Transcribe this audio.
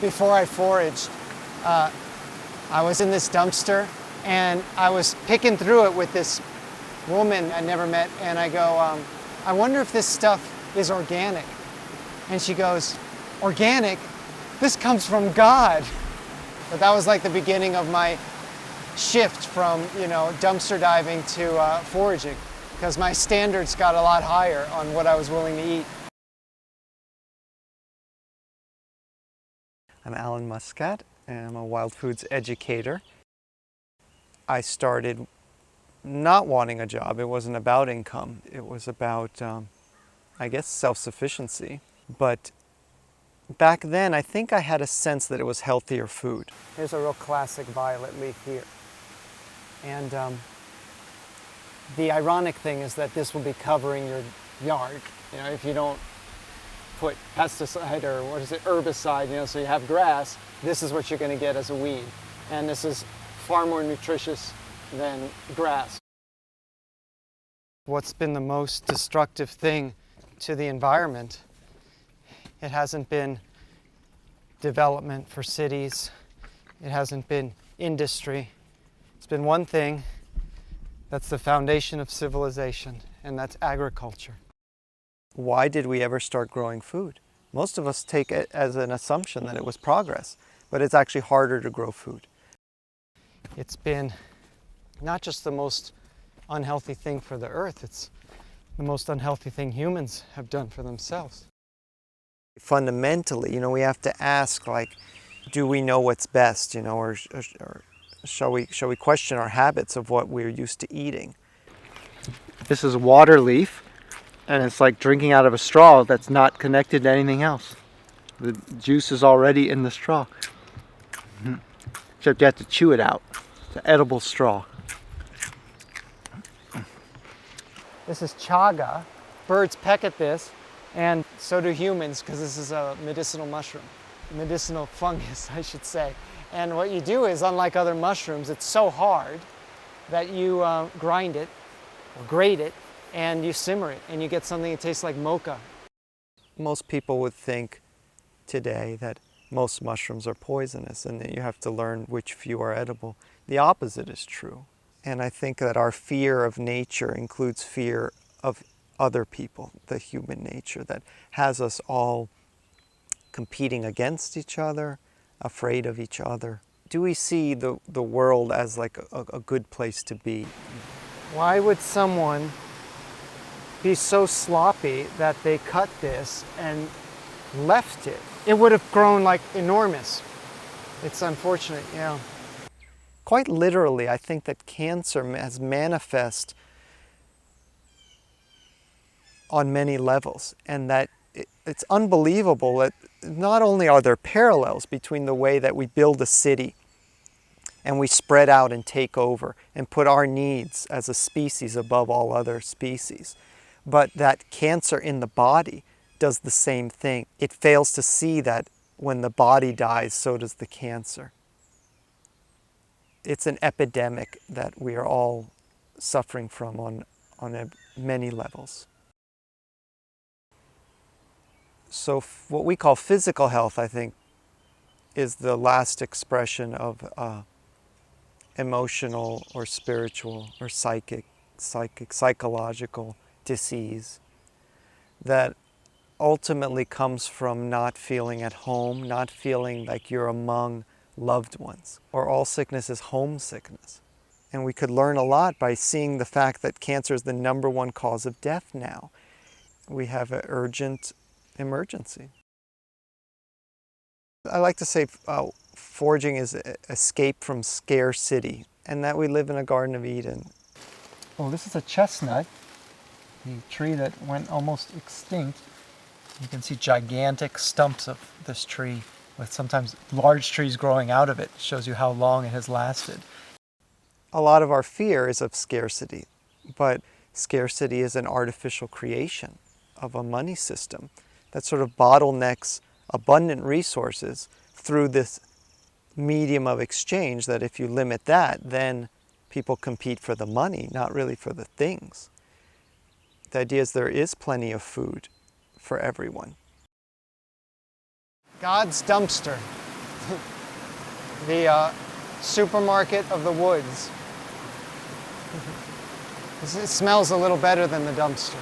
before I foraged, I was in this dumpster and I was picking through it with this woman I never met, and I go, I wonder if this stuff is organic. And she goes, organic? This comes from God. But that was like the beginning of my shift from, dumpster diving to foraging, because my standards got a lot higher on what I was willing to eat. I'm Alan Muscat, and I'm a wild foods educator. I started not wanting a job. It wasn't about income. It was about, self-sufficiency. But back then, I think I had a sense that it was healthier food. Here's a real classic violet leaf here. And the ironic thing is that this will be covering your yard. If you don't put pesticide or herbicide, so you have grass, this is what you're going to get as a weed. And this is far more nutritious than grass. What's been the most destructive thing to the environment? It hasn't been development for cities. It hasn't been industry. It's been one thing that's the foundation of civilization, and that's agriculture. Why did we ever start growing food? Most of us take it as an assumption that it was progress, but it's actually harder to grow food. It's been not just the most unhealthy thing for the earth, it's the most unhealthy thing humans have done for themselves. Fundamentally, we have to ask, do we know what's best, or shall we question our habits of what we're used to eating? This is water leaf, and it's like drinking out of a straw that's not connected to anything else. The juice is already in the straw. Except you have to chew it out. It's an edible straw. This is chaga. Birds peck at this, and so do humans, because this is a medicinal mushroom. Medicinal fungus, I should say. And what you do is, unlike other mushrooms, it's so hard that you grind it, or grate it, and you simmer it, and you get something that tastes like mocha. Most people would think today that most mushrooms are poisonous and that you have to learn which few are edible. The opposite is true. And I think that our fear of nature includes fear of other people, the human nature that has us all competing against each other, afraid of each other. Do we see the world as like a good place to be? Why would someone be so sloppy that they cut this and left it? It would have grown enormous. It's unfortunate, yeah. Quite literally, I think that cancer has manifest on many levels, and that it's unbelievable that not only are there parallels between the way that we build a city and we spread out and take over and put our needs as a species above all other species, but that cancer in the body does the same thing. It fails to see that when the body dies, so does the cancer. It's an epidemic that we are all suffering from on many levels. So what we call physical health, I think, is the last expression of emotional or spiritual or psychological disease that ultimately comes from not feeling at home, not feeling like you're among loved ones. Or all sickness is homesickness. And we could learn a lot by seeing the fact that cancer is the #1 cause of death now. We have an urgent emergency. I like to say foraging is escape from scarcity, and that we live in a Garden of Eden. Well, this is a chestnut, the tree that went almost extinct. You can see gigantic stumps of this tree with sometimes large trees growing out of it. It shows you how long it has lasted. A lot of our fear is of scarcity, but scarcity is an artificial creation of a money system that sort of bottlenecks abundant resources through this medium of exchange, that if you limit that, then people compete for the money, not really for the things. The idea is there is plenty of food for everyone. God's dumpster. The supermarket of the woods. It smells a little better than the dumpster.